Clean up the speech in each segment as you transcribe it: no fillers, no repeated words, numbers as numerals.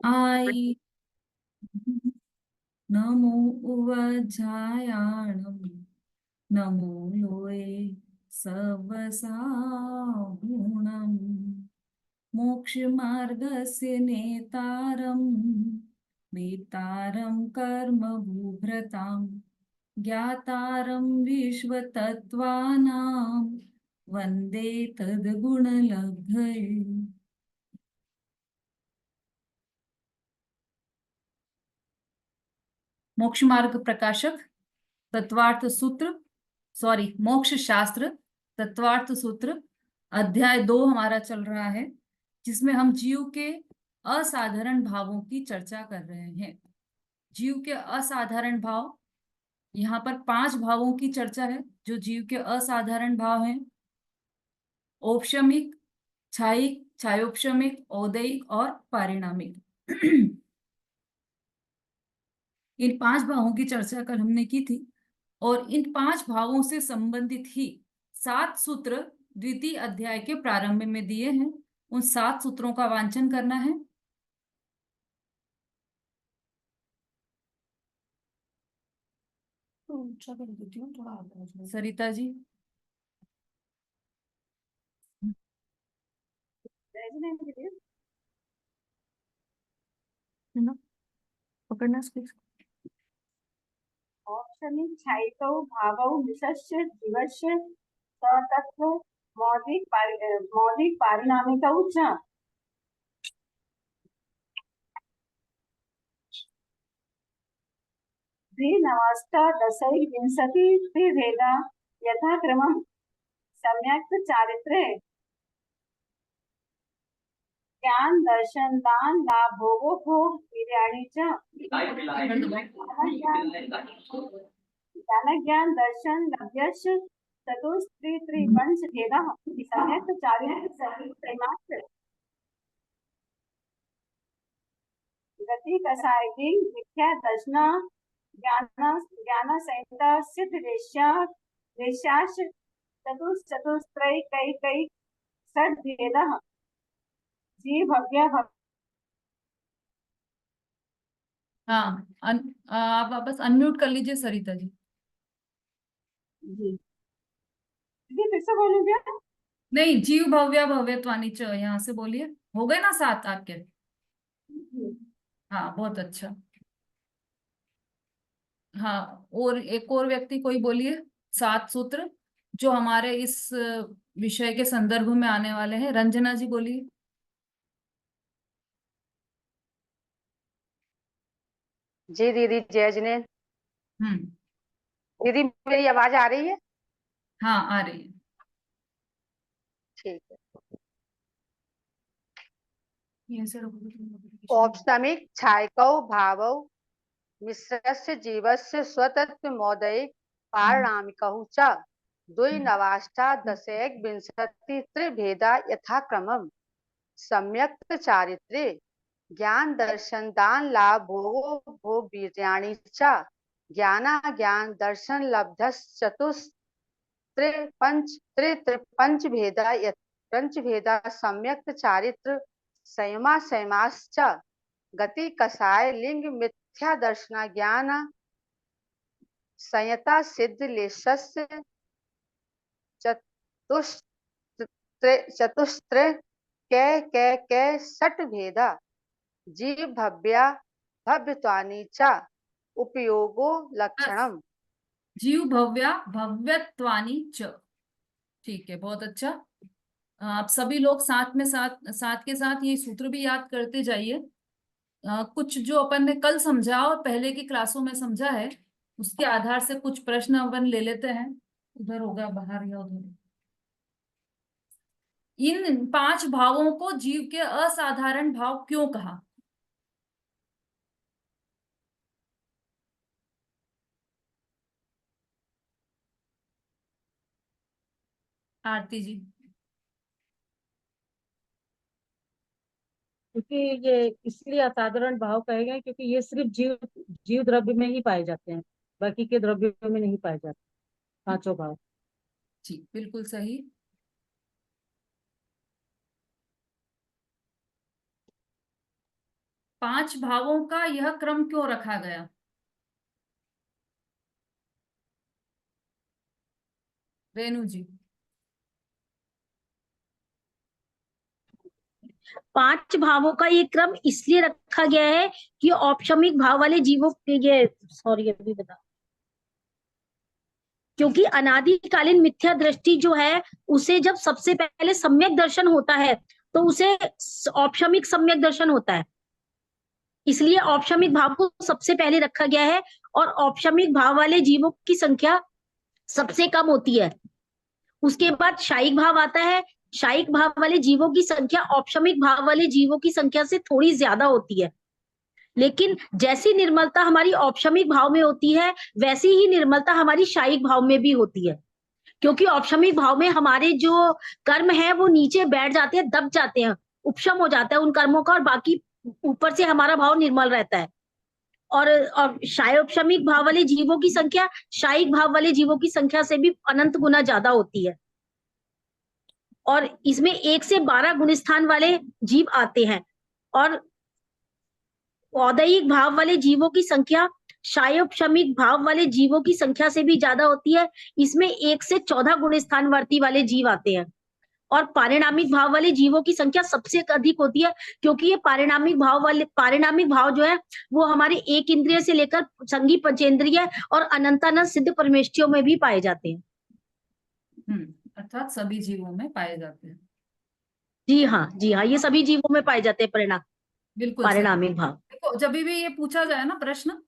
आई नमो उवज्झायाणं नमो लोये सवसाहुणम् मोक्षमार्गस्य नेतारं वेतारं कर्मभूभृतां ज्ञातारं विश्वतत्त्वानां वन्दे तद्गुणलब्धये। मोक्ष मार्ग प्रकाशक तत्वार्थ सूत्र, सॉरी मोक्ष शास्त्र तत्वार्थ सूत्र अध्याय 2 हमारा चल रहा है, जिसमें हम जीव के असाधारण भावों की चर्चा कर रहे हैं। जीव के असाधारण भाव, यहाँ पर 5 भावों की चर्चा है जो जीव के असाधारण भाव हैं। औपशमिक, छायिक, छायोपशमिक, औदैहिक और पारिणामिक। इन 5 भावों की चर्चा कल हमने की थी और इन 5 भावों से संबंधित ही 7 सूत्र द्वितीय अध्याय के प्रारंभ में दिए हैं। उन 7 सूत्रों का वांचन करना है। ऊंचा कर देती हूँ थोड़ा आगे सरिता जी। पकड़ना औपशमिक छायिकौ भावौ विशस्य जीवस्य सतत्व मौलिक पारिणामिकौ च द्विनवाष्टादशैर्विंशतित्रिभेदा यथाक्रमम् सम्यक् चारित्र्ये ज्ञान दर्शन दान लाभ भोगोपभोग वीर्याणि च ज्ञान दर्शन लभ्यस्य चतुस्त्रिपंच भेदः सम्यक् चारित्र्यमात्र गति कसायिकी मिथ्या दर्शना ज्ञान संहिता सिद्ध वेश्याश चतुस्त्रैकैकै षड् भेदः जी भव्य हाँ, आप वापस अनम्यूट कर लीजिए सरिता जी। जी फिर से बोलूं क्या? नहीं, जीव भव्या भव्यत्वानि च, यहाँ से बोलिए। हो गए ना 7 आपके? हाँ, बहुत अच्छा। हाँ, और एक और व्यक्ति कोई बोलिए 7 सूत्र जो हमारे इस विषय के संदर्भ में आने वाले हैं। रंजना जी बोलिए। जी दीदी, जय जिनेन्द्र। हम्म। दीदी मेरी आवाज आ रही है? हाँ, आ रही है। ठीक है। ये से औपशमिक छायकौ भावौ मिश्रस्य जीवस्य स्वतत्व मौदयिक पारिणामिकौ च द्विनवाष्टादशैर्विंशतित्रिभेदा यथाक्रमम् सम्यक् चारित्र्ये ज्ञान दर्शन दान लाभ भोगो भोग वीर्याणि च ज्ञान दर्शन लब्धश्चतुस्त्रिपंच भेदा सम्यक् चारित्र संयमाश्च गति कसाय लिंग मिथ्या दर्शना ज्ञान संयता सिद्ध लेशस्य चतुस्त्र कै षट् भेदा जीव भव्या भव्यत्वानि च उपयोगो लक्षणम। जीव भव्या भव्यत्वानि च। ठीक है, बहुत अच्छा। आप सभी लोग साथ के साथ ये सूत्र भी याद करते जाइए। कुछ जो अपन ने कल समझा और पहले की क्लासों में समझा है, उसके आधार से कुछ प्रश्न अपन ले लेते हैं। उधर होगा बाहर या उधर। इन 5 भावों को जीव के असाधारण भाव क्यों कहा? आरती जी। क्योंकि ये इसलिए असाधारण भाव कहे गए क्योंकि ये सिर्फ जीव जीव द्रव्य में ही पाए जाते हैं, बाकी के द्रव्यों में नहीं पाए जाते पांचों भाव। जी, बिल्कुल सही। 5 भावों का यह क्रम क्यों रखा गया? रेणु जी। 5 भावों का ये क्रम इसलिए रखा गया है कि औपशमिक भाव वाले जीवों के ये सॉरी अभी बता, क्योंकि अनादिकालीन मिथ्या दृष्टि जो है उसे जब सबसे पहले सम्यक दर्शन होता है तो उसे औपशमिक सम्यक दर्शन होता है, इसलिए औपशमिक भाव को सबसे पहले रखा गया है। और औपशमिक भाव वाले जीवों की संख्या सबसे कम होती है। उसके बाद शायिक भाव आता है। शायिक भाव वाले जीवों की संख्या औपशमिक भाव वाले जीवों की संख्या से थोड़ी ज्यादा होती है, लेकिन जैसी निर्मलता हमारी औपशमिक भाव में होती है वैसी ही निर्मलता हमारी शायिक भाव में भी होती है, क्योंकि औपशमिक भाव में हमारे जो कर्म है वो नीचे बैठ जाते हैं, दब जाते हैं, उपशम हो जाता है उन कर्मों का, और बाकी ऊपर से हमारा भाव निर्मल रहता है। और शायोपशमिक भाव वाले जीवों की संख्या शायिक भाव वाले जीवों की संख्या से भी अनंत गुना ज्यादा होती है, और इसमें 1 से 12 गुण स्थान वाले जीव आते हैं। और औदैहिक भाव वाले जीवों की संख्या शायोपशमिक भाव वाले जीवों की संख्या से भी ज्यादा होती है। इसमें 1 से 14 गुण स्थान वर्ती वाले जीव आते हैं। और पारिणामिक भाव वाले जीवों की संख्या सबसे अधिक होती है, क्योंकि ये पारिणामिक भाव जो है वो हमारे एक इंद्रिय से लेकर संगी पंचेंद्रिय और अनंतानंद सिद्ध परमेष्ठियों में भी पाए जाते हैं। अर्थात सभी जीवों में पाए जाते हैं। जी हाँ, ये सभी जीवों में पाए जाते हैं बिल्कुल पारिणामिक भाव। देखो, जब भी ये पूछा जाए ना प्रश्न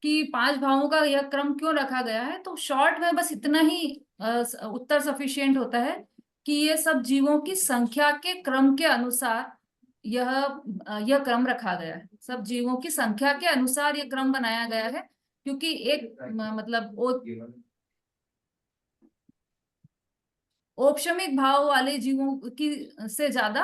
कि 5 भावों का यह क्रम क्यों रखा गया है, तो शॉर्ट में बस इतना ही उत्तर सफिशिएंट होता है कि ये सब जीवों की संख्या के क्रम के अनुसार यह क्रम रखा गया है। सब जीवों की संख्या के अनुसार यह क्रम बनाया गया है, क्योंकि एक मतलब औपशमिक भाव वाले जीवों की से ज्यादा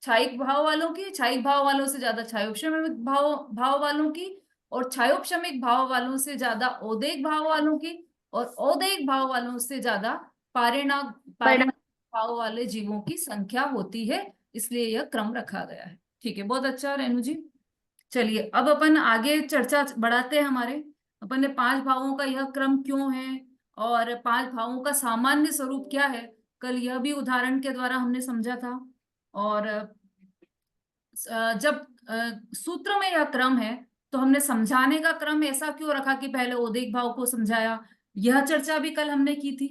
क्षायिक भाव वालों की, क्षायिक भाव वालों से ज्यादा क्षायोपशमिक भाव वालों की, और क्षायोपशमिक भाव वालों से ज्यादा औदैहिक भाव वालों की, और औदैहिक भाव वालों से ज्यादा पारिणामिक भाव वाले जीवों की संख्या होती है। इसलिए यह क्रम रखा गया है। ठीक है, बहुत अच्छा रेणु जी। चलिए अब अपन आगे चर्चा बढ़ाते हैं। हमारे अपन ने 5 भावों का यह क्रम क्यों है और 5 भावों का सामान्य स्वरूप क्या है, कल यह भी उदाहरण के द्वारा हमने समझा था। और जब सूत्र में यह क्रम है तो हमने समझाने का क्रम ऐसा क्यों रखा कि पहले औदैहिक भाव को समझाया, यह चर्चा भी कल हमने की थी।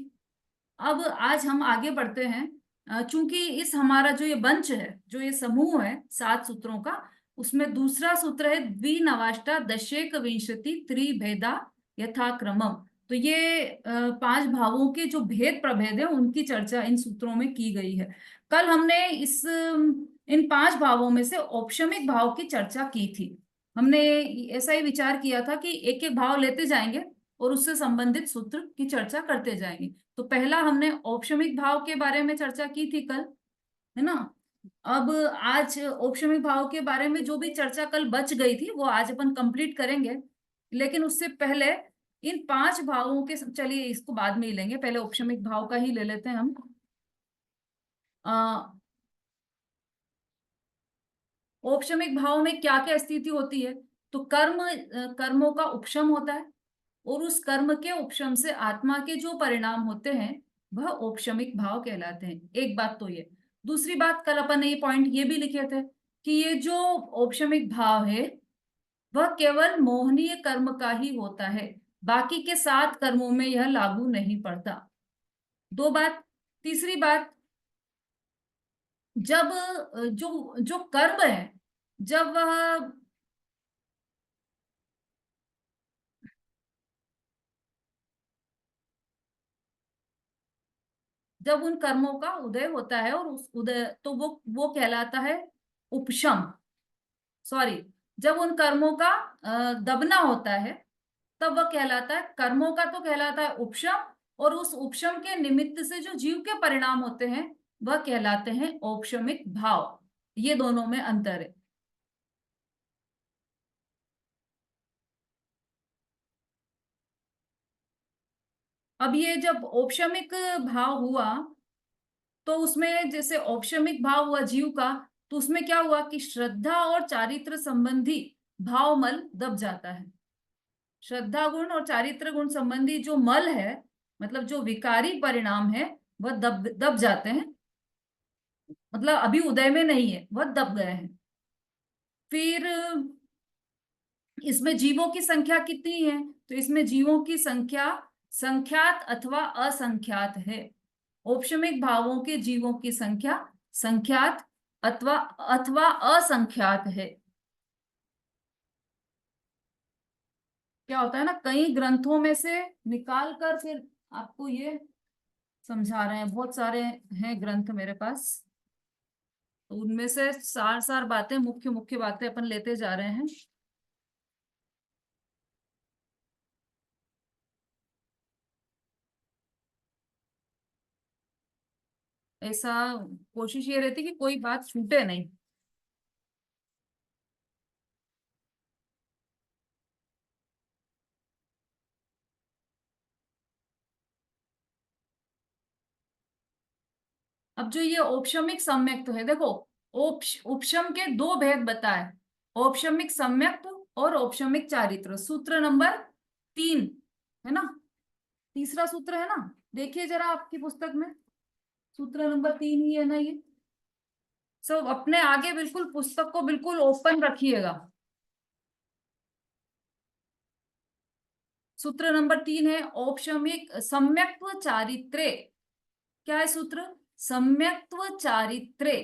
अब आज हम आगे बढ़ते हैं। चूंकि इस हमारा जो ये बंच है, जो ये समूह है 7 सूत्रों का, उसमें दूसरा सूत्र है द्विनवाष्टा दशेक विंशति त्रिभेदा यथाक्रमम। तो ये 5 भावों के जो भेद प्रभेद है उनकी चर्चा इन सूत्रों में की गई है। कल हमने इन 5 भावों में से औपशमिक भाव की चर्चा की थी। हमने ऐसा ही विचार किया था कि एक एक भाव लेते जाएंगे और उससे संबंधित सूत्र की चर्चा करते जाएंगे। तो पहला हमने औपशमिक भाव के बारे में चर्चा की थी कल, है ना। अब आज औपशमिक भाव के बारे में जो भी चर्चा कल बच गई थी वो आज अपन कंप्लीट करेंगे। लेकिन उससे पहले इन 5 भावों के, चलिए इसको बाद में ही लेंगे, पहले औपशमिक भाव का ही ले लेते हैं हम। औपशमिक भाव में क्या क्या स्थिति होती है, तो कर्मों का उपशम होता है, और उस कर्म के उपशम से आत्मा के जो परिणाम होते हैं वह औपशमिक भाव कहलाते हैं। एक बात तो ये। दूसरी बात, कल अपन ने ये पॉइंट ये भी लिखे थे कि ये जो औपशमिक भाव है वह केवल मोहनीय कर्म का ही होता है, बाकी के 7 कर्मों में यह लागू नहीं पड़ता। 2 बात। तीसरी बात, जब जो जो कर्म है जब वह जब उन कर्मों का उदय होता है, और उस उदय तो वो कहलाता है उपशम। सॉरी, जब उन कर्मों का दबना होता है तब वह कहलाता है, कर्मों का तो कहलाता है उपशम, और उस उपशम के निमित्त से जो जीव के परिणाम होते हैं वह कहलाते हैं औपशमिक भाव। ये दोनों में अंतर है। अब ये जब औपशमिक भाव हुआ तो उसमें जैसे औपशमिक भाव हुआ जीव का, तो उसमें क्या हुआ कि श्रद्धा और चारित्र संबंधी भावमल दब जाता है। श्रद्धा गुण और चारित्र गुण संबंधी जो मल है, मतलब जो विकारी परिणाम है, वह दब जाते हैं, मतलब अभी उदय में नहीं है, वह दब गए हैं। फिर इसमें जीवों की संख्या कितनी है? तो इसमें जीवों की संख्या संख्यात अथवा असंख्यात है। औपशमिक भावों के जीवों की संख्या संख्यात अथवा असंख्यात है। क्या होता है ना, कई ग्रंथों में से निकाल कर फिर आपको ये समझा रहे हैं। बहुत सारे हैं ग्रंथ मेरे पास, तो उनमें से सार बातें, मुख्य मुख्य बातें अपन लेते जा रहे हैं। ऐसा कोशिश ये रहती कि कोई बात छूटे नहीं। अब जो ये औपशमिक सम्यक्त तो है, देखो उपशम के दो भेद बताए, औपशमिक सम्यक्त और औपशमिक चारित्र। सूत्र नंबर 3 है ना, तीसरा सूत्र है ना, देखिए जरा आपकी पुस्तक में सूत्र नंबर 3 ही है ना ये। सब अपने आगे बिल्कुल पुस्तक को बिल्कुल ओपन रखिएगा। सूत्र नंबर 3 है औपशमिक सम्यक्त्व चारित्रे। क्या है सूत्र? सम्यक्त्व चारित्रे।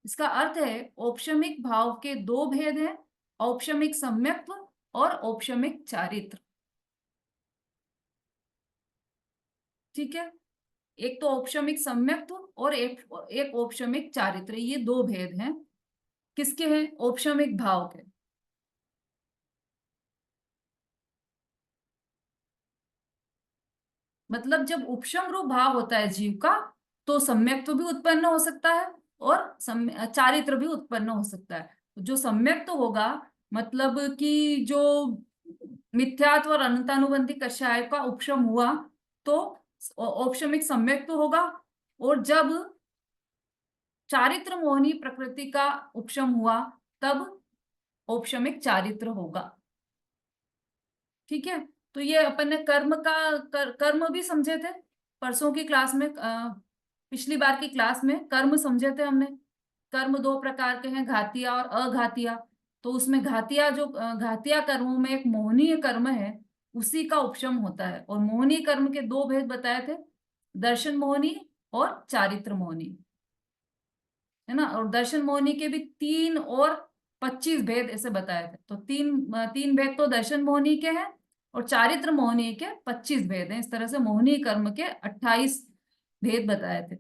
इसका अर्थ है औपशमिक भाव के दो भेद हैं, औपशमिक सम्यक्त्व और औपशमिक चारित्र। ठीक है, एक तो औपशमिक सम्यक्त्व और एक औपशमिक चारित्र, ये दो भेद हैं। किसके हैं? औपशमिक भाव के। मतलब जब उपशम रूप भाव होता है जीव का, तो सम्यक्त्व भी उत्पन्न हो सकता है और चारित्र भी उत्पन्न हो सकता है। जो सम्यक्त्व होगा, मतलब कि जो मिथ्यात्व और अनंतानुबंधी कषाय का उपशम हुआ, तो औपशमिक सम्यक्त्व होगा। और जब चारित्र मोहनी प्रकृति का उपशम हुआ, तब औपशमिक चारित्र होगा। ठीक है, तो ये अपन ने कर्म का कर्म भी समझे थे परसों की क्लास में, पिछली बार की क्लास में कर्म समझे थे हमने। कर्म दो प्रकार के हैं, घातिया और अघातिया। तो उसमें घातिया, जो घातिया कर्मों में एक मोहनीय कर्म है, उसी का उपशम होता है। और मोहनीय कर्म के दो भेद बताए थे, दर्शन मोहनी और चारित्र मोहनी, है ना। और दर्शन मोहनी के भी 3 और 25 भेद ऐसे बताए थे। तो तीन भेद तो दर्शन मोहनी के हैं और चारित्र मोहनी के 25 भेद हैं। इस तरह से मोहनी कर्म के 28 भेद बताए थे।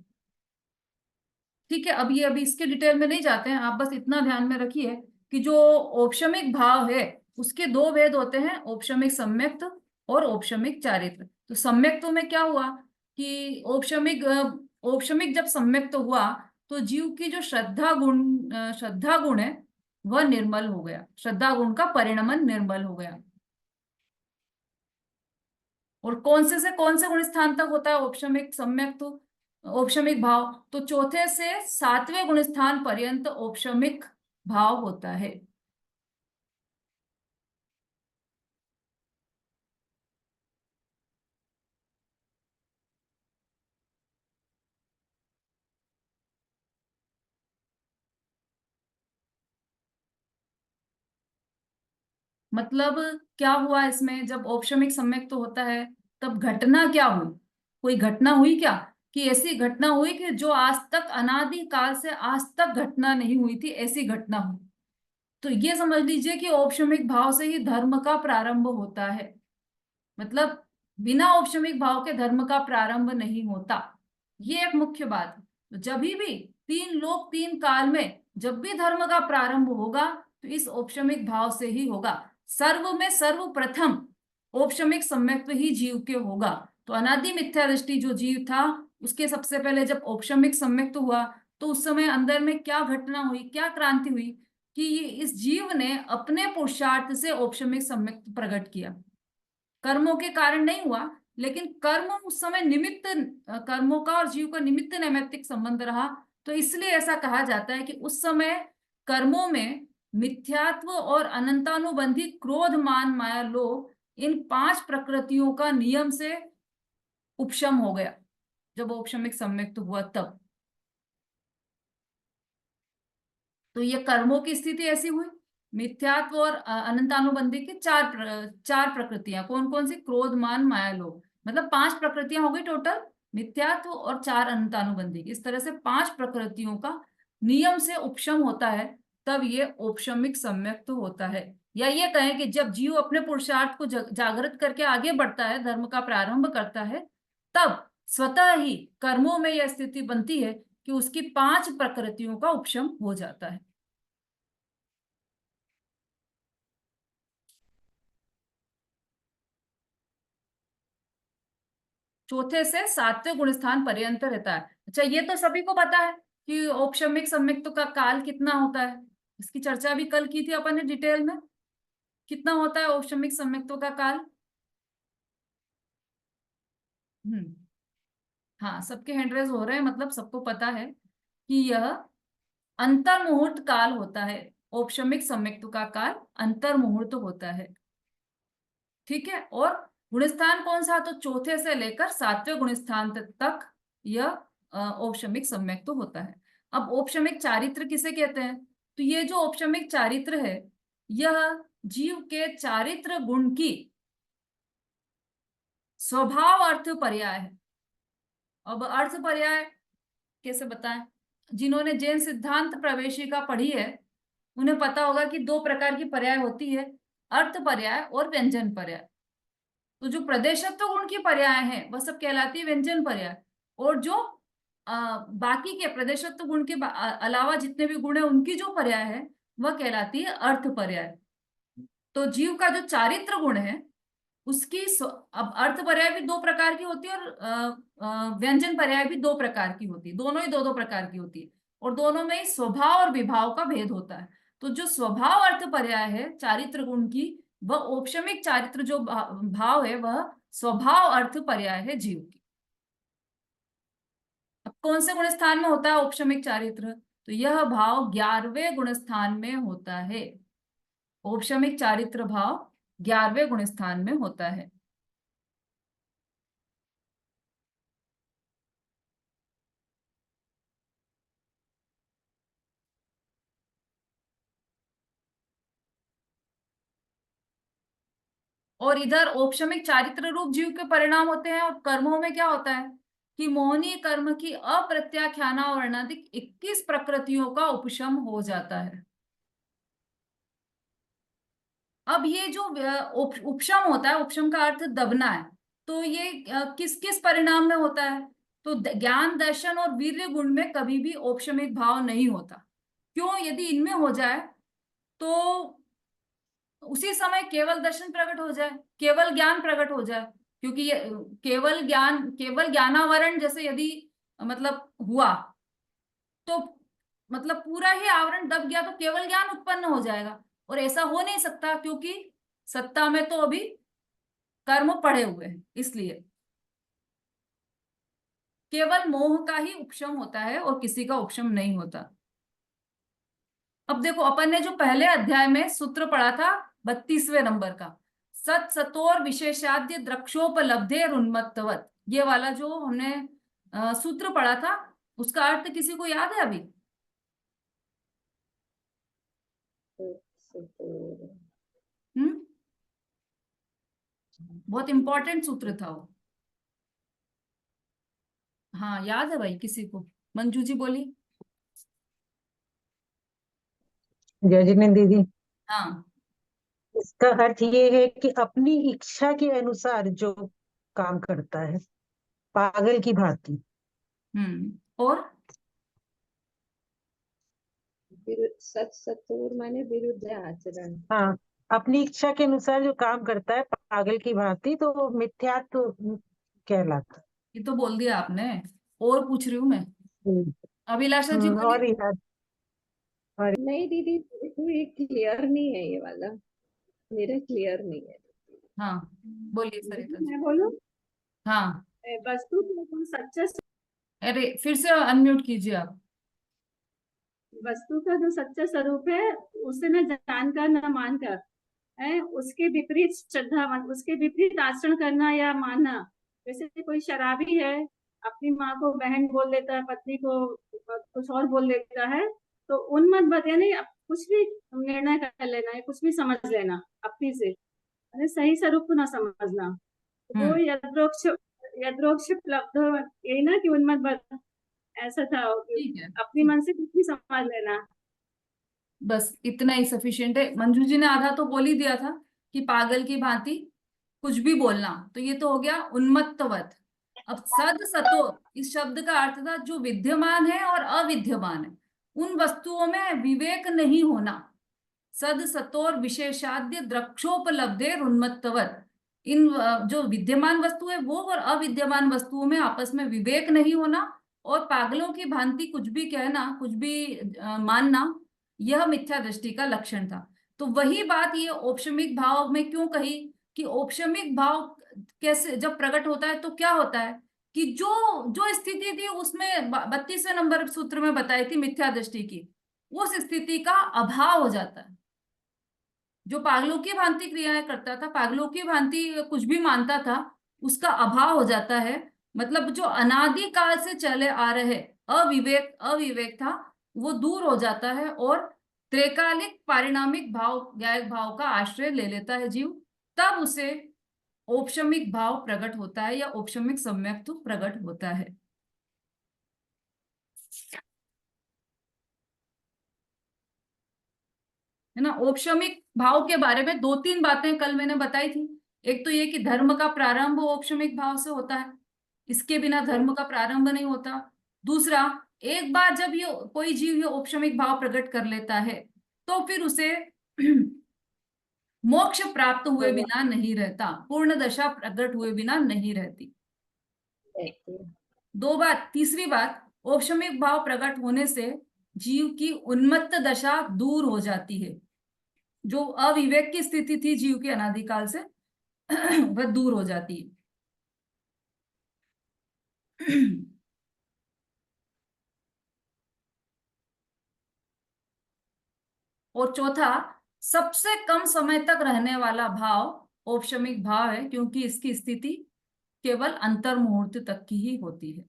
ठीक है, अब ये अभी इसके डिटेल में नहीं जाते हैं, आप बस इतना ध्यान में रखिए कि जो औपशमिक भाव है उसके दो भेद होते हैं, औपशमिक सम्यक्त और औपशमिक चारित्र। तो सम्यक्त में क्या हुआ कि औपशमिक जब सम्यक्त हुआ, तो जीव की जो श्रद्धा गुण है वह निर्मल हो गया, श्रद्धा गुण का परिणमन निर्मल हो गया। और कौन से गुण स्थान तक होता है औपशमिक सम्यक्त औपशमिक भाव? तो चौथे से 7वें गुण स्थान पर्यंत औपशमिक भाव होता है। मतलब क्या हुआ इसमें, जब औपशमिक सम्यक तो होता है, तब घटना क्या हुई? कोई घटना हुई क्या? कि ऐसी घटना हुई कि जो आज तक, अनादि काल से आज तक घटना नहीं हुई थी, ऐसी घटना हुई। तो ये समझ लीजिए कि औपशमिक भाव से ही धर्म का प्रारंभ होता है। मतलब बिना औपशमिक भाव के धर्म का प्रारंभ नहीं होता, ये एक मुख्य बात है। तो जब भी 3 लोक 3 काल में जब भी धर्म का प्रारंभ होगा, तो इस औपशमिक भाव से ही होगा। सर्व में सर्वप्रथम औपशमिक सम्यक्त्व ही जीव के होगा। तो अनादि मिथ्या दृष्टि जो जीव था, उसके सबसे पहले जब औपशमिक सम्यक्त्व हुआ, तो उस समय अंदर में क्या घटना हुई, क्या क्रांति हुई कि इस जीव ने अपने पुरुषार्थ से औपशमिक सम्यक्त्व प्रकट किया। कर्मों के कारण नहीं हुआ, लेकिन कर्म उस समय निमित्त, कर्मों का और जीव का निमित्त नैमित्तिक संबंध रहा। तो तो इसलिए ऐसा कहा जाता है कि उस समय कर्मों में मिथ्यात्व और अनंतानुबंधी क्रोध मान माया लोभ इन 5 प्रकृतियों का नियम से उपशम हो गया, जब औपशमिक सम्यक्त हुआ तब। तो ये कर्मों की स्थिति ऐसी हुई, मिथ्यात्व और अनंतानुबंधी की चार प्रकृतियां, कौन कौन सी? क्रोध मान माया लोभ, मतलब 5 प्रकृतियां हो गई टोटल, मिथ्यात्व और 4 अनंतानुबंधी। इस तरह से 5 प्रकृतियों का नियम से उपशम होता है, तब ये औपशमिक सम्यक्त होता है। या ये कहें कि जब जीव अपने पुरुषार्थ को जागृत करके आगे बढ़ता है, धर्म का प्रारंभ करता है, तब स्वतः ही कर्मों में यह स्थिति बनती है कि उसकी 5 प्रकृतियों का उपशम हो जाता है। चौथे से 7वें गुण स्थान पर्यंत रहता है। अच्छा, ये तो सभी को पता है कि औपशमिक सम्यक्त का काल कितना होता है, इसकी चर्चा भी कल की थी अपन ने डिटेल में। कितना होता है औपशमिक सम्यक्तों का काल? हाँ, सबके हैंड रेज हो रहे हैं, मतलब सबको पता है कि यह अंतर मुहूर्त काल होता है। औपशमिक सम्यक्त का काल अंतर मुहूर्त होता है, ठीक है। और गुणस्थान कौन सा? तो चौथे से लेकर 7वें गुणस्थान तक यह औपशमिक सम्यक्त होता है। अब औपशमिक चारित्र किसे कहते हैं? तो ये जो औपशमिक चारित्र है, यह जीव के चारित्र गुण की स्वभाव अर्थ पर्याय है। अब अर्थ पर्याय कैसे बताएं? जिन्होंने जैन सिद्धांत प्रवेशिका पढ़ी है उन्हें पता होगा कि 2 प्रकार की पर्याय होती है, अर्थ पर्याय और व्यंजन पर्याय। तो जो प्रदेशत्व गुण की पर्याय है वह सब कहलाती है व्यंजन पर्याय, और जो बाकी के प्रदेशत्व गुण के अलावा जितने भी गुण है उनकी जो पर्याय है वह कहलाती है अर्थ पर्याय। तो जीव का जो चारित्र गुण है उसकी अब अर्थ पर्याय भी 2 प्रकार की होती है और व्यंजन पर्याय भी 2 प्रकार की होती है, दोनों ही 2-2 प्रकार की होती है, और दोनों में ही स्वभाव और विभाव का भेद होता है। तो जो स्वभाव अर्थ पर्याय है चारित्र गुण की, वह औपशमिक चारित्र जो भाव है वह स्वभाव अर्थ पर्याय है जीव की। अब कौन से गुण स्थान में होता है औपशमिक चारित्र? तो यह भाव 11वें गुण स्थान में होता है। औपशमिक चारित्र भाव 11वें गुण स्थान में होता है। और इधर औपशमिक चारित्र रूप जीव के परिणाम होते हैं, और कर्मों में क्या होता है कि मोहनीय कर्म की अप्रत्याख्याना वर्णाधिक 21 प्रकृतियों का उपशम हो जाता है। अब ये जो उपशम होता है, उपशम का अर्थ दबना है, तो ये किस किस परिणाम में होता है? तो ज्ञान दर्शन और वीर्य गुण में कभी भी औपशमिक भाव नहीं होता। क्यों? यदि इनमें हो जाए तो उसी समय केवल दर्शन प्रकट हो जाए, केवल ज्ञान प्रकट हो जाए, क्योंकि ये केवल ज्ञानावरण जैसे यदि मतलब हुआ तो मतलब पूरा ही आवरण दब गया तो केवल ज्ञान उत्पन्न हो जाएगा, और ऐसा हो नहीं सकता क्योंकि सत्ता में तो अभी कर्म पड़े हुए हैं। इसलिए केवल मोह का ही उपशम होता है और किसी का उपशम नहीं होता। अब देखो, अपन ने जो पहले अध्याय में सूत्र पढ़ा था 32वें नंबर का, सत सतोर विशेषाद्य द्रक्षोपलब्धे उन्मत्तवत, ये वाला जो हमने सूत्र पढ़ा था, उसका अर्थ किसी को याद है अभी? बहुत इंपॉर्टेंट सूत्र था वो। हाँ, याद है भाई किसी को? मंजू जी बोली। जय जिनेंद्र दीदी, हाँ। इसका अर्थ ये है कि अपनी इच्छा के अनुसार जो काम करता है, पागल की भांति। और सत सतोर माने विरुद्ध आचरण। हाँ, अपनी इच्छा के अनुसार जो काम करता है पागल की भांति, तो वो मिथ्यात्व कहलाता है। ये तो बोल दिया आपने, और पूछ रही हूँ मैं। अभिलाषा जी बोली। और याद नहीं दीदी, ये क्लियर नहीं है, ये वाला मेरा क्लियर नहीं है। हाँ, बोलिए सरिता जी। मैं बोलूं? हाँ, वस्तु सच्चा अरे फिर से अनम्यूट कीजिए आप। वस्तु का जो सच्चा स्वरूप है उसे न जानकर न मानकर है, उसके विपरीत श्रद्धा, उसके विपरीत आचरण करना या मानना। जैसे कोई शराबी है, अपनी माँ को बहन बोल देता है, पत्नी को कुछ और बोल देता है, तो उन्मत्त मत यानी कुछ भी निर्णय कर लेना है, कुछ भी समझ लेना अपनी से, अरे सही स्वरूप को ना समझना। वो यद्रोक्ष प्लब्ध, यही ना कि उन्मत्त मत, ऐसा था कि ठीक है, अपनी मन से कुछ भी समझ लेना। बस इतना ही सफिशिएंट है। मंजू जी ने आधा तो बोल ही दिया था कि पागल की भांति कुछ भी बोलना, तो ये तो हो गया उन्मत्तवत। अब सद सतो इस शब्द का अर्थ था जो विद्यमान है और अविद्यमान है, उन वस्तुओं में विवेक नहीं होना। सद सतोर विशेषाद्य द्रक्षोपलब्धे उन्मत्तवत, इन जो विद्यमान वस्तु है वो और अविद्यमान वस्तुओं में आपस में विवेक नहीं होना और पागलों की भांति कुछ भी कहना, कुछ भी मानना, यह मिथ्या दृष्टि का लक्षण था। तो वही बात ये औपशमिक भाव में क्यों कही कि औपशमिक भाव कैसे जब प्रकट होता है तो क्या होता है कि जो जो स्थिति थी उसमें 32वें नंबर सूत्र में बताई थी मिथ्या दृष्टि की, उस स्थिति का अभाव हो जाता है। जो पागलों की भांति क्रियाएं करता था, पागलों की भांति कुछ भी मानता था, उसका अभाव हो जाता है। मतलब जो अनादि काल से चले आ रहे अविवेक था वो दूर हो जाता है और त्रैकालिक पारिणामिक भाव, ज्ञायक भाव का आश्रय ले लेता है जीव। तब उसे औपशमिक भाव प्रकट होता है या औपशमिक सम्यक्त्व प्रकट होता है। है ना। औपशमिक भाव के बारे में दो तीन बातें कल मैंने बताई थी। एक तो ये कि धर्म का प्रारंभ औपशमिक भाव से होता है, इसके बिना धर्म का प्रारंभ नहीं होता। दूसरा, एक बार जब ये कोई जीव ये औपशमिक भाव प्रकट कर लेता है तो फिर उसे मोक्ष प्राप्त हुए बिना नहीं रहता, पूर्ण दशा प्रकट हुए बिना नहीं रहती। दो बात। तीसरी बात, औपशमिक भाव प्रकट होने से जीव की उन्मत्त दशा दूर हो जाती है। जो अविवेक की स्थिति थी जीव के अनादिकाल से वह दूर हो जाती है। और चौथा, सबसे कम समय तक रहने वाला भाव औपशमिक भाव है, क्योंकि इसकी स्थिति केवल अंतर मुहूर्त तक की ही होती है।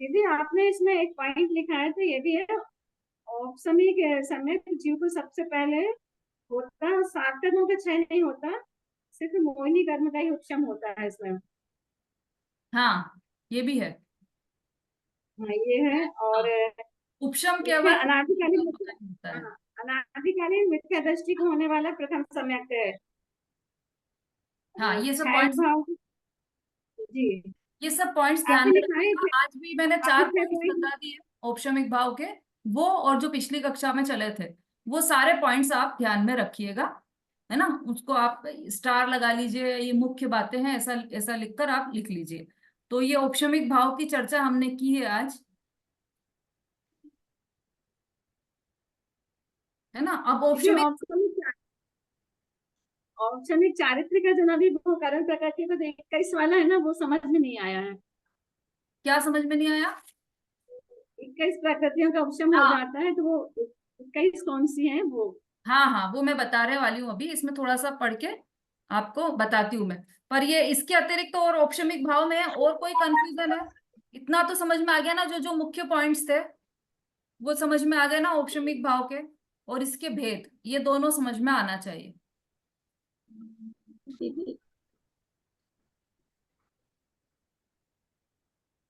दीदी आपने इसमें एक पॉइंट लिखा है, तो ये भी है औपशमिक समय जीव को सबसे पहले होता है, सात कर्मों का क्षय नहीं होता, सिर्फ मोहिनी कर्म का ही उपशम होता है इसमें। हाँ, ये भी है। हाँ ये है। और उपशम मिथ्या केवल अनादिकालीन होता है। हाँ, अनादिकालीन मिथ्या दृष्टि को होने वाला प्रथम सम्यक है। हाँ, ये सब क्षयक पॉइंट्स, भाव जी ये सब पॉइंट्स ध्यान आपने में दिखाए थे, रखिएगा। आज भी मैंने आपने 4 पॉइंट्स कोई बता दिए औपशमिक भाव के, वो और जो पिछली कक्षा में चले थे वो सारे पॉइंट्स आप ध्यान में रखिएगा। है ना, उसको आप स्टार लगा लीजिए, ये मुख्य बातें हैं ऐसा ऐसा लिखकर आप लिख लीजिए। तो ये औपशमिक भाव की चर्चा हमने की है आज। है ना। अब दीदी औपशमिक, औपशमिक चारित्र का जो नवी वो कारण प्रकृति को 21 वाला है ना, वो समझ में नहीं आया है। क्या समझ में नहीं आया? 21 प्रकृतियों का उपशम हो हाँ जाता है, तो वो 21 कौन सी हैं वो? हाँ हाँ, वो मैं बता रहे वाली हूँ अभी, इसमें थोड़ा सा पढ़ के आपको बताती हूँ मैं। पर ये इसके अतिरिक्त तो और औपशमिक भाव में और कोई कंफ्यूजन है? इतना तो समझ में आ गया ना, जो जो मुख्य पॉइंट्स थे वो समझ में आ गए ना औपशमिक भाव के, और इसके भेद, ये दोनों समझ में आना चाहिए। दीदी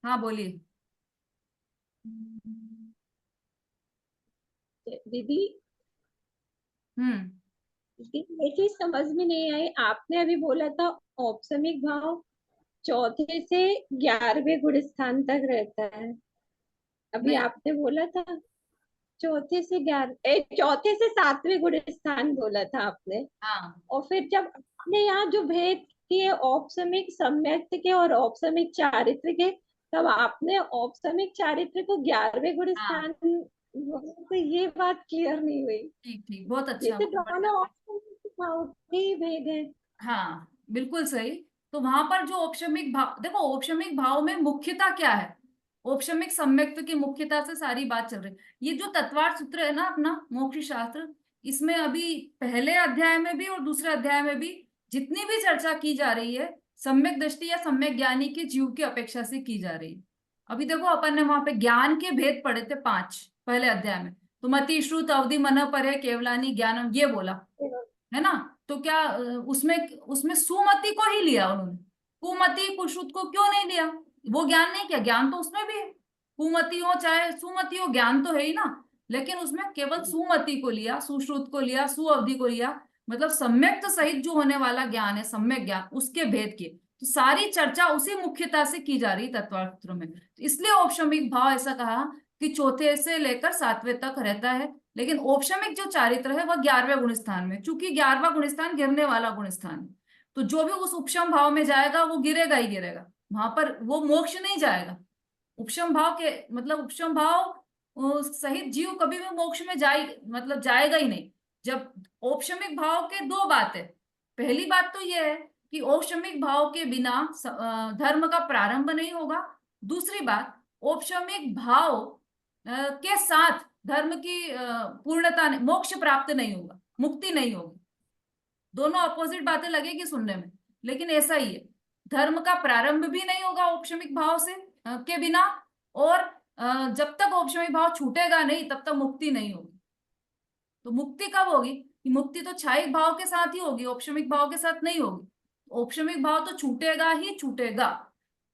हाँ बोलिए। दीदी हम्म। ये चीज समझ में नहीं आई, आपने अभी बोला था औपशमिक भाव चौथे से 11वें गुण स्थान तक रहता है, अभी नहीं। आपने बोला था चौथे से 7वें गुण स्थान बोला था आपने। हाँ और फिर जब आपने यहाँ जो भेद किए औपशमिक सम्यक्त के और औपशमिक चारित्र के, तब आपने औपशमिक चारित्र को 11वें गुण हाँ, स्थान तो ये बात क्लियर नहीं हुई। ठीक ठीक, बहुत ये अच्छा, तो बहुत बढ़िया। दोनों औपशमिक भाव के ही भेद है। हाँ, बिल्कुल सही। तो वहां पर जो औपशमिक भाव, देखो औपशमिक भाव में मुख्यता क्या है, औपशमिक सम्यक्त की मुख्यता से सारी बात चल रही है। ये जो तत्वार्थ सूत्र है ना अपना मोक्ष शास्त्र, इसमें अभी पहले अध्याय में भी और दूसरे अध्याय में भी जितनी भी चर्चा की जा रही है, सम्यक दृष्टि या सम्यक ज्ञानी के जीव की अपेक्षा से की जा रही है। अभी देखो अपन ने वहां पे ज्ञान के भेद पढ़े थे 5 पहले अध्याय में, तो मति श्रुत अवधि मन पर है केवलानी ज्ञानम, ये बोला है ना। तो क्या उसमें उसमें सुमति को ही लिया उन्होंने, कुमति कुश्रुत को क्यों नहीं लिया? वो ज्ञान नहीं किया, ज्ञान तो उसमें भी है, कुमति हो चाहे सुमति हो, ज्ञान तो है ही ना। लेकिन उसमें केवल सुमति को लिया, सुश्रुत को लिया, सुअवधि को लिया, मतलब सम्यक तो सहित जो होने वाला ज्ञान है, सम्यक ज्ञान, उसके भेद किए। तो सारी चर्चा उसी मुख्यता से की जा रही तत्वार्थ में। तो इसलिए औपशमिक भाव ऐसा कहा कि चौथे से लेकर 7वें तक रहता है। लेकिन औपशमिक जो चारित्र है वह 11वें गुण स्थान में, चूंकि 11वां गुण स्थान गिरने वाला गुण स्थान है, तो जो भी उस उपशम भाव में जाएगा वो गिरेगा ही गिरेगा, वहां पर वो मोक्ष नहीं जाएगा। उपशम भाव के मतलब उपशम भाव सहित जीव कभी भी मोक्ष में मतलब जाएगा ही नहीं। जब औपशमिक भाव के दो बात है, पहली बात तो ये है कि औपशमिक भाव के बिना धर्म का प्रारंभ नहीं होगा। दूसरी बात, औपशमिक भाव के साथ धर्म की पूर्णता मोक्ष प्राप्त नहीं होगा, मुक्ति नहीं होगी। दोनों अपोजिट बातें लगेगी सुनने में, लेकिन ऐसा ही है। धर्म का प्रारंभ भी नहीं होगा औपशमिक भाव से के बिना, और जब तक औपशमिक भाव छूटेगा नहीं तब तक मुक्ति नहीं होगी। तो मुक्ति कब होगी? कि मुक्ति तो क्षायिक भाव के साथ ही होगी, औपशमिक भाव के साथ नहीं होगी। औपशमिक भाव तो छूटेगा ही छूटेगा।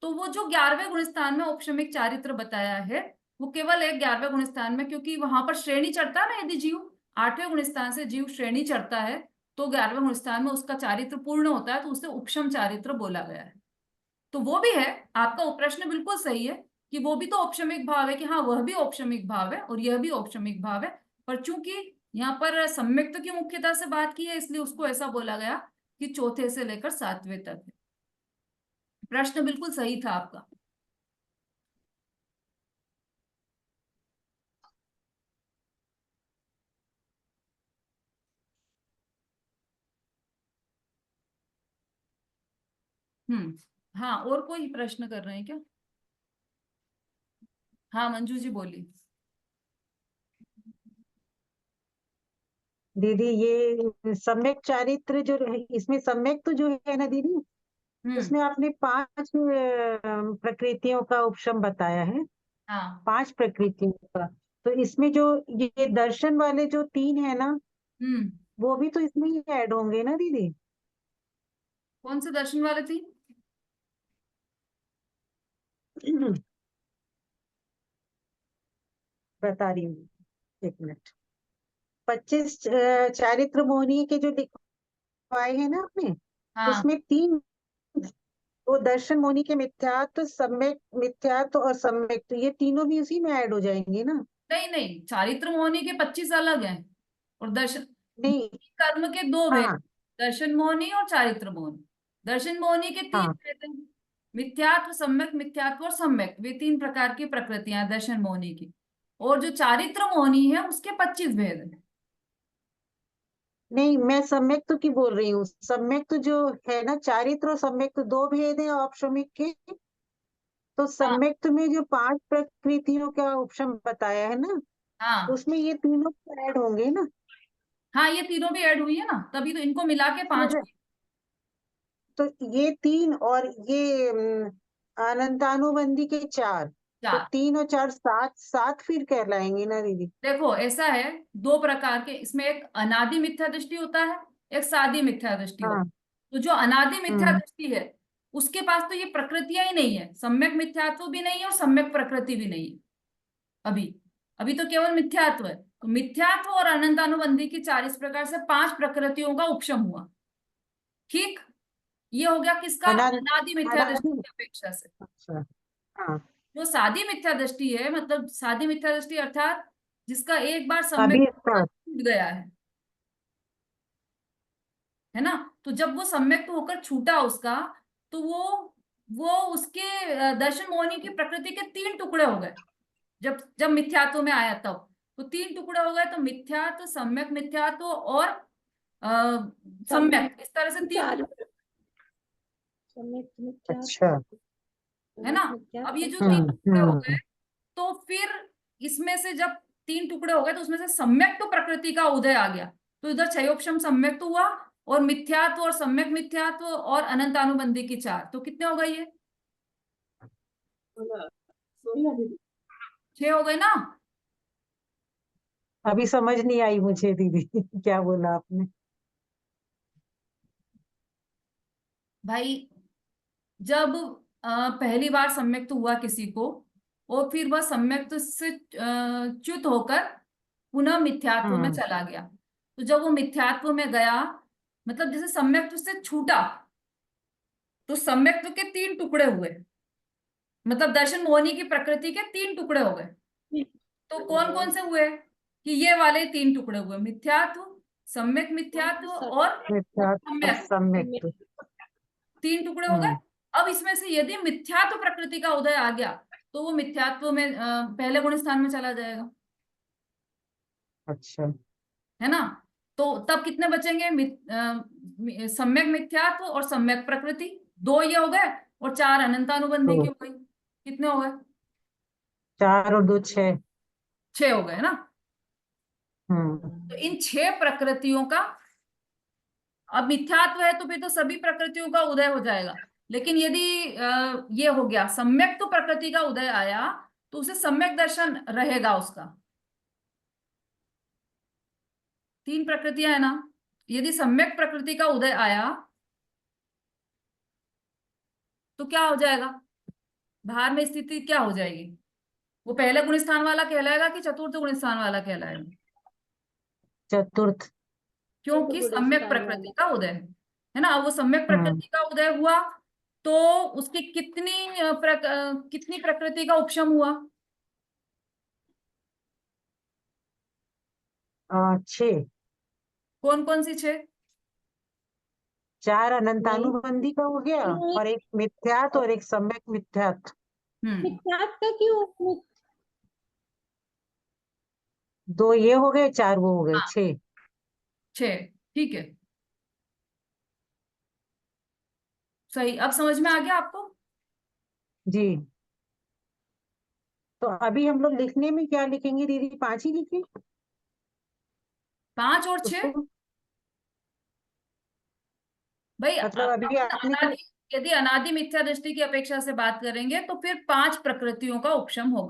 तो वो जो 11वें गुण स्थान में औपशमिक चारित्र बताया है, वो केवल एक 11वें गुण स्थान में, क्योंकि वहां पर श्रेणी चढ़ता है ना, यदि जीव 8वें गुण स्थान से जीव श्रेणी चढ़ता है तो 11वें गुण स्थान में उसका चारित्र पूर्ण होता है, तो उसे उपशम चारित्र बोला गया है। तो वो भी है, आपका प्रश्न बिल्कुल सही है कि वो भी तो औपशमिक भाव है, कि हाँ वह भी औपशमिक भाव है और यह भी औपशमिक भाव है। पर चूंकि यहाँ पर सम्यक्त की मुख्यता से बात की है, इसलिए उसको ऐसा बोला गया कि चौथे से लेकर 7वें तक है। प्रश्न बिल्कुल सही था आपका। हाँ, और कोई प्रश्न कर रहे हैं क्या? हाँ मंजू जी बोलिए। दीदी ये सम्यक चारित्र जो है, इसमें सम्यक तो जो है ना दीदी, उसमें आपने 5 प्रकृतियों का उपशम बताया है, हाँ। 5 प्रकृतियों का। तो इसमें जो ये दर्शन वाले जो 3 है ना, वो भी तो इसमें ही ऐड होंगे ना दीदी? कौन से दर्शन वाले थी? बता रही हूँ, एक मिनट। 25 चारित्र मोहनीय के जो लिखवाए हैं ना आपने, हाँ उसमें 3, वो दर्शन मोहनी के मिथ्यात्व, सम्यक मिथ्यात्व और सम्यक, तो ये तीनों भी उसी में ऐड हो जाएंगे ना? नहीं नहीं, चारित्र मोहनी के 25 अलग हैं, और दर्शन नहीं। कर्म के 2 भेद, हाँ दर्शन मोहनी और चारित्र मोहनी। दर्शन मोहनी के 3 हाँ भेद हैं, मिथ्यात्व, सम्यक मिथ्यात्व और सम्यक, वे 3 प्रकार की प्रकृतियां हैं दर्शन मोहनी की। और जो चारित्र मोहनी है उसके 25 भेद हैं। नहीं, मैं सम्यक तो की बोल रही हूँ। सम्यक तो जो है ना, चारित्र और सम्यक तो 2 भेद है औपशमिक के। तो हाँ सम्यक्त में जो 5 प्रकृतियों का उपशम बताया है ना, हाँ उसमें ये तीनों ऐड होंगे ना? हाँ, ये तीनों भी ऐड हुई है ना, तभी तो इनको मिला के 5 फिर हुई। तो ये 3 और ये अनंतानुबंधी के 4, तो 4। 3 और 4 7, 7 फिर कहलाएंगे ना दीदी? देखो ऐसा है, 2 प्रकार के इसमें, एक अनादि मिथ्या दृष्टि होता है, एक सादी मिथ्या दृष्टि होता हाँ। है। तो जो अनादि मिथ्या हम्म। दृष्टि है उसके पास तो ये प्रकृतियां ही नहीं है, सम्यक मिथ्यात्व भी नहीं है और सम्यक प्रकृति भी नहीं है। अभी अभी तो केवल मिथ्यात्व है। तो मिथ्यात्व और अनंतानुबंधी की 4 इस प्रकार से 5 प्रकृतियों का उपशम हुआ। ठीक, ये हो गया किसका? अनादि। अनादि मिथ्या दृष्टि अनादि। की अपेक्षा से। अच्छा। हाँ। जो सादी मिथ्या दृष्टि है, मतलब सादी मिथ्या दृष्टि अर्थात जिसका एक बार सम्यक अभी इसका। छूट गया है ना, तो जब वो सम्यक्त होकर छूटा उसका, तो वो उसके दर्शन मोहनी की प्रकृति के 3 टुकड़े हो गए। जब जब मिथ्यात्व में आया तब तो 3 टुकड़े हो गए। तो मिथ्यात्व, सम्यक मिथ्यात्व और सम्यक, इस तरह से 3 चार। टुकड़े। अच्छा। है ना। अब ये जो 3 टुकड़े हो गए, हम्म। तो फिर इसमें से जब 3 टुकड़े हो गए तो उसमें से सम्यक तो प्रकृति का उदय आ गया, तो इधर क्षयोपशम सम्यक तो हुआ, और मिथ्यात्व और सम्यक मिथ्यात्व और अनंतानुबंधी की 4, तो कितने हो गए ये? 6 हो गए ना। अभी समझ नहीं आई मुझे दीदी क्या बोला आपने। भाई जब पहली बार सम्यक तो हुआ किसी को, और फिर वह सम्यक तो से च्युत होकर पुनः मिथ्यात्व में हम्म। चला गया, तो जब वो मिथ्यात्व में गया, मतलब जैसे सम्यक से छूटा, तो सम्यक के 3 टुकड़े हुए, मतलब दर्शन मोहिनी की प्रकृति के 3 टुकड़े हो गए। तो कौन कौन से हुए? कि ये वाले 3 टुकड़े हुए, मिथ्यात्व, सम्यक मिथ्यात्व और मिथ्यात्व सम्यक, सम्यक। 3 टुकड़े हो गए। हम्म। अब इसमें से यदि मिथ्यात्व प्रकृति का उदय आ गया, तो वो मिथ्यात्व में पहले गुण स्थान में चला जाएगा, अच्छा। है ना। तो तब कितने बचेंगे? सम्यक मिथ्यात्व और सम्यक प्रकृति, 2 ये हो गए, और 4 अनंतानुबंधी की तो हो गई। कितने हो गए? 4 और 2 6। 6 हो गए, है ना। हम्म। तो इन 6 प्रकृतियों का, अब मिथ्यात्व है तो फिर तो सभी प्रकृतियों का उदय हो जाएगा, लेकिन यदि ये हो गया सम्यक तो प्रकृति का उदय आया, तो उसे सम्यक दर्शन रहेगा उसका। 3 प्रकृतियां है ना, यदि सम्यक प्रकृति का उदय आया तो क्या हो जाएगा? बाहर में स्थिति क्या हो जाएगी? वो पहले गुण स्थान वाला कहलाएगा कि चतुर्थ गुण स्थान वाला कहलाएगा? चतुर्थ। क्योंकि सम्यक प्रकृति का उदय है ना। अब वो सम्यक हम्म। प्रकृति का उदय हुआ, तो उसकी कितनी प्रकृति का उपशम हुआ? 6। कौन कौन सी 6? 4 अनंतानुबंधी का हो गया, और एक मिथ्यात और एक सम्यक मिथ्यात। मिथ्यात्व क्यों? 2 ये हो गए, 4 वो हो गए, हाँ 6। 6, ठीक है, सही। अब समझ में आ गया आपको? जी। तो अभी हम लोग लिखने में क्या लिखेंगे दीदी? 5 ही लिखें 5 और 6। उसको? भाई मतलब अभी आपने तो यदि अनादि मिथ्या दृष्टि की अपेक्षा से बात करेंगे तो फिर 5 प्रकृतियों का उपशम होगा।